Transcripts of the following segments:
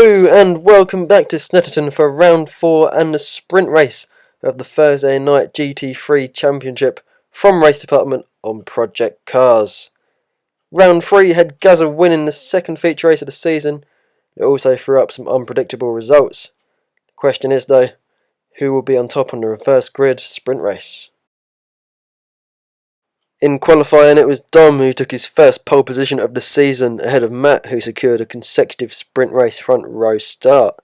Hello and welcome back to Snetterton for round 4 and the sprint race of the Thursday night GT3 Championship from Race Department on Project Cars. Round 3 had Gazza winning the second feature race of the season. It also threw up some unpredictable results. The question is though, who will be on top on the reverse grid sprint race? In qualifying, it was Dom who took his first pole position of the season ahead of Matt, who secured a consecutive sprint race front row start.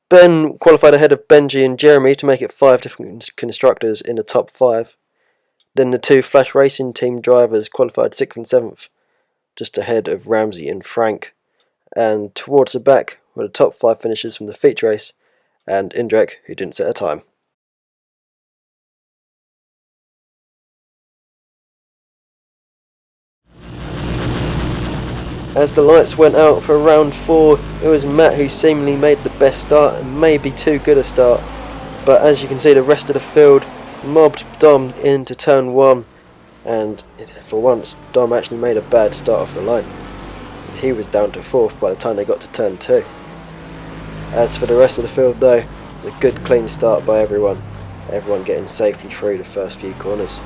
Ben qualified ahead of Benji and Jeremy to make it 5 different constructors in the top 5. Then the two Flash Racing team drivers qualified 6th and 7th, just ahead of Ramsey and Frank. And towards the back were the top 5 finishers from the feature race and Indrek, who didn't set a time. As the lights went out for round 4, it was Matt who seemingly made the best start and maybe too good a start. But as you can see, the rest of the field mobbed Dom into turn 1, and for once Dom actually made a bad start off the line. He was down to 4th by the time they got to turn 2. As for the rest of the field though, it was a good clean start by everyone getting safely through the first few corners.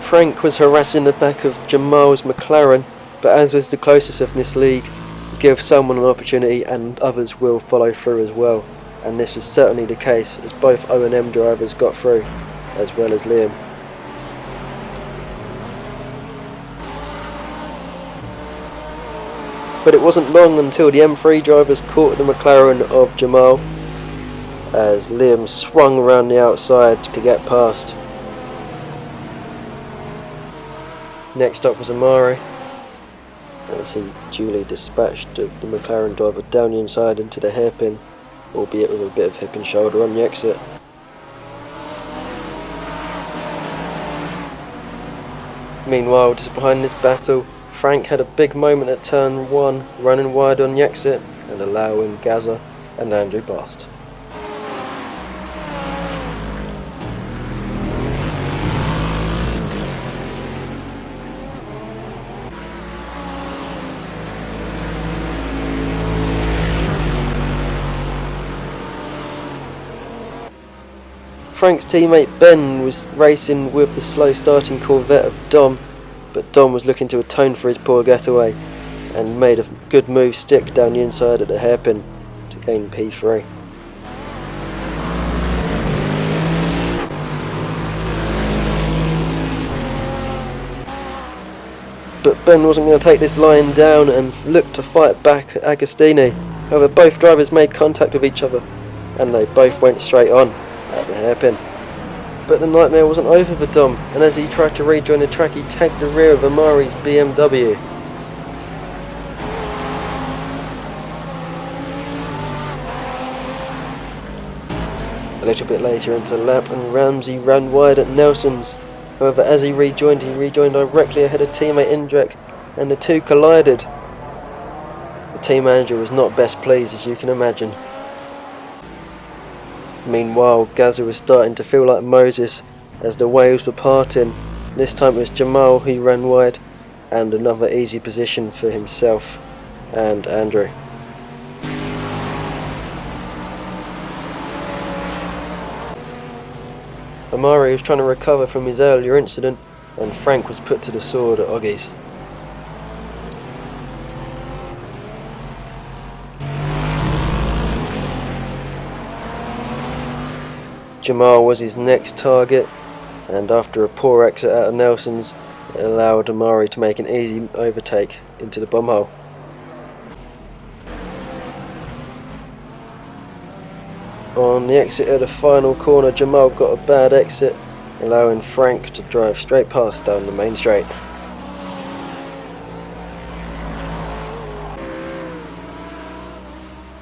Frank was harassing the back of Jamal's McLaren, but as was the closest of this league, give someone an opportunity and others will follow through as well, and this was certainly the case as both O&M drivers got through, as well as Liam. But it wasn't long until the M3 drivers caught the McLaren of Jamal, as Liam swung around the outside to get past. Next up was Amari, as he duly dispatched the McLaren driver down the inside into the hairpin, albeit with a bit of hip and shoulder on the exit. Meanwhile, just behind this battle, Frank had a big moment at turn 1, running wide on the exit and allowing Gazza and Andrew past. Frank's teammate Ben was racing with the slow starting Corvette of Dom, but Dom was looking to atone for his poor getaway and made a good move stick down the inside at the hairpin to gain P3. But Ben wasn't going to take this lying down and looked to fight back at Agostini. However, both drivers made contact with each other and they both went straight on at the hairpin. But the nightmare wasn't over for Dom, and as he tried to rejoin the track, he tagged the rear of Amari's BMW. A little bit later into lap, and Ramsey ran wide at Nelson's. However, as he rejoined directly ahead of teammate Indrek, and the two collided. The team manager was not best pleased, as you can imagine. Meanwhile, Gazza was starting to feel like Moses as the waves were parting. This time it was Jamal who ran wide, and another easy position for himself and Andrew. Amari was trying to recover from his earlier incident, and Frank was put to the sword at Oggy's. Jamal was his next target, and after a poor exit out of Nelson's, it allowed Amari to make an easy overtake into the bomb hole. On the exit of the final corner, Jamal got a bad exit, allowing Frank to drive straight past down the main straight.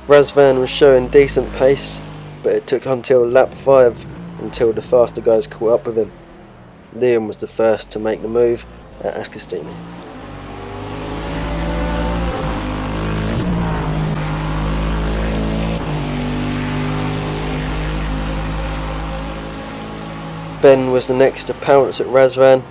Razvan was showing decent pace, but it took until lap 5 until the faster guys caught up with him. Liam was the first to make the move at Agostini. Ben was the next to pounce at Razvan,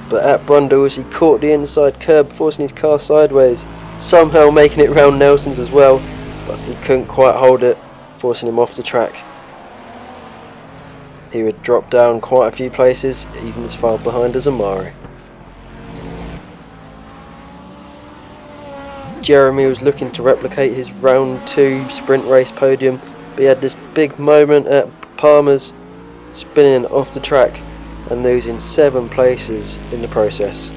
but at Brundles he caught the inside curb, forcing his car sideways, somehow making it round Nelson's as well, but he couldn't quite hold it, forcing him off the track. He would drop down quite a few places, even as far behind as Amari. Jeremy was looking to replicate his round 2 sprint race podium, but he had this big moment at Palmer's, spinning off the track and losing 7 places in the process.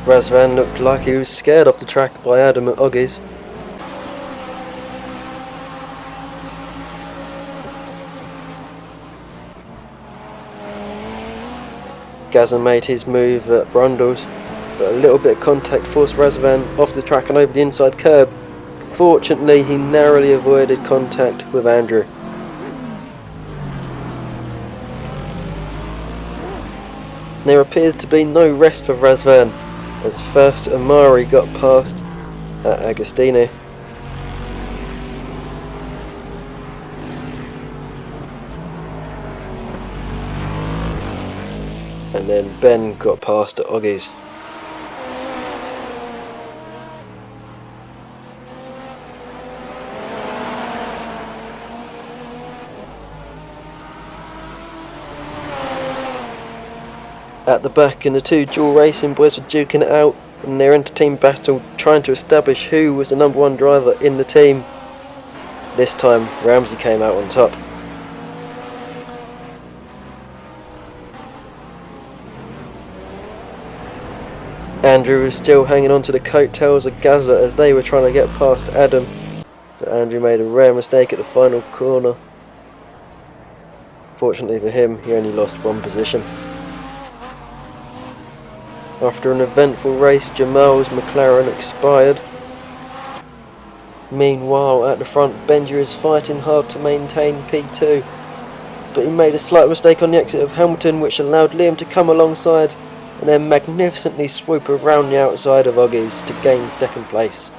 Razvan looked like he was scared off the track by Adam at Oggies. Gazza made his move at Brundles, but a little bit of contact forced Razvan off the track and over the inside curb. Fortunately, he narrowly avoided contact with Andrew. There appeared to be no rest for Razvan, as first Amari got past at Agostini. And then Ben got past at Oggies. At the back, and the 2 dual racing boys were duking it out in their inter-team battle, trying to establish who was the number 1 driver in the team. This time, Ramsey came out on top. Andrew was still hanging on to the coattails of Gazza as they were trying to get past Adam, but Andrew made a rare mistake at the final corner. Fortunately for him, he only lost 1 position. After an eventful race, Jamal's McLaren expired. Meanwhile, at the front, Benji is fighting hard to maintain P2, but he made a slight mistake on the exit of Hamilton, which allowed Liam to come alongside and then magnificently swoop around the outside of Oggies to gain 2nd place.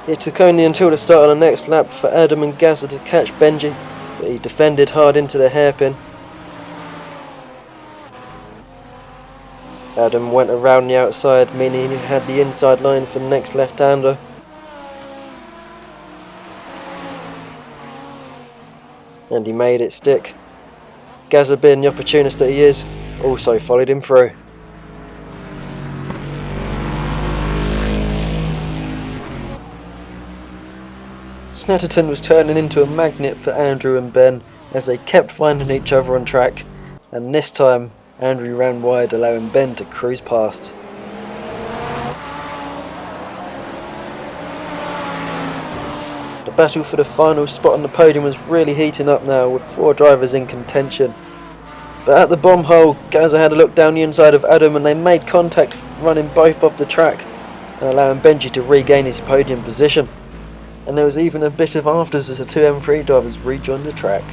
It took only until the start of the next lap for Adam and Gazza to catch Benji, but he defended hard into the hairpin. Adam went around the outside, meaning he had the inside line for the next left-hander. And he made it stick. Gazza, being the opportunist that he is, also followed him through. Snetterton was turning into a magnet for Andrew and Ben as they kept finding each other on track, and this time Andrew ran wide, allowing Ben to cruise past. The battle for the final spot on the podium was really heating up now, with 4 drivers in contention. But at the bomb hole, Gazza had a look down the inside of Adam and they made contact, running both off the track and allowing Benji to regain his podium position. And there was even a bit of afters as the 2 M3 drivers rejoined the track.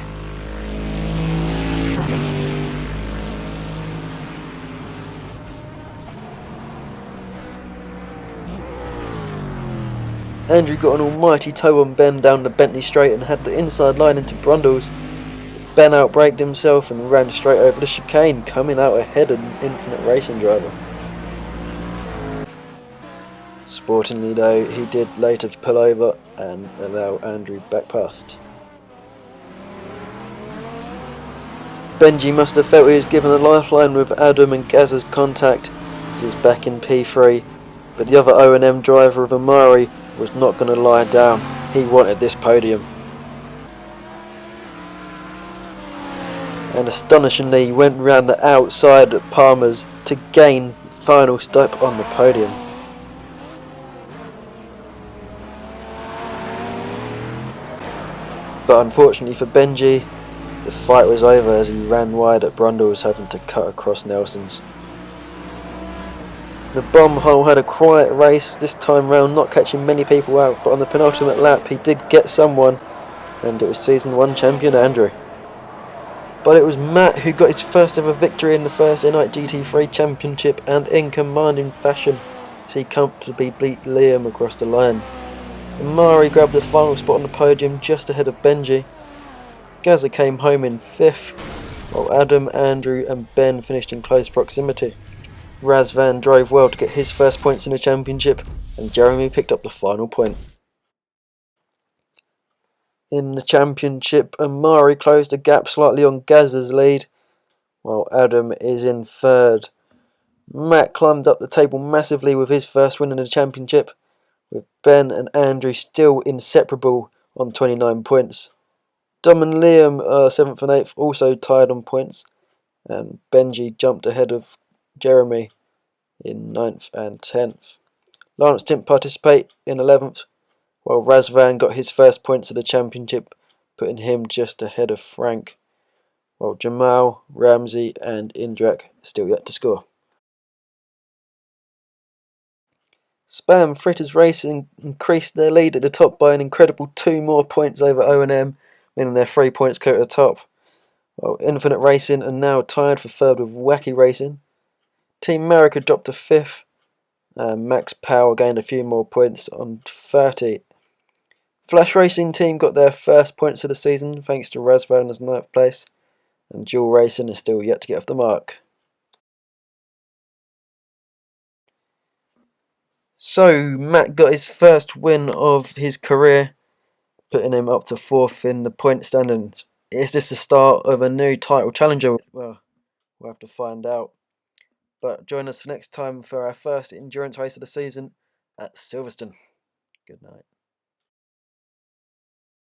Andrew got an almighty tow on Ben down the Bentley straight and had the inside line into Brundles. Ben outbraked himself and ran straight over the chicane, coming out ahead of an Infinite Racing driver. Sportingly though, he did later pull over and allow Andrew back past. Benji must have felt he was given a lifeline with Adam and Gazza's contact as he was back in P3, but the other O&M driver of Amari was not going to lie down. He wanted this podium. And astonishingly, he went round the outside at Palmer's to gain final stop on the podium. But unfortunately for Benji, The fight was over as he ran wide at Brundles, having to cut across Nelson's. The bomb hole had a quiet race this time round, not catching many people out, but on the penultimate lap he did get someone, and it was Season 1 champion Andrew. But it was Matt who got his first ever victory in the first TNGT3 Championship, and in commanding fashion, as he comfortably beat Liam across the line. Amari grabbed the final spot on the podium just ahead of Benji. Gazza came home in 5th, while Adam, Andrew and Ben finished in close proximity. Razvan drove well to get his first points in the championship, and Jeremy picked up the final point. In the championship, Amari closed the gap slightly on Gazza's lead, while Adam is in 3rd. Matt climbed up the table massively with his first win in the championship, with Ben and Andrew still inseparable on 29 points. Dom and Liam are 7th and 8th, also tied on points, and Benji jumped ahead of Jeremy in 9th and 10th. Lawrence didn't participate in 11th, while Razvan got his first points of the championship, putting him just ahead of Frank, while Jamal, Ramsey and Indrak still yet to score. Spam Fritters Racing increased their lead at the top by an incredible 2 more points over O&M, meaning they're 3 points clear at the top. While Infinite Racing are now tied for 3rd with Wacky Racing. Team America dropped to 5th, and Max Power gained a few more points on 30. Flash Racing team got their first points of the season thanks to Razvan's 9th place, and Dual Racing is still yet to get off the mark. So Matt got his first win of his career, putting him up to 4th in the point standings. Is this the start of a new title challenger? Well, we'll have to find out. But join us next time for our first endurance race of the season at Silverstone. Good night.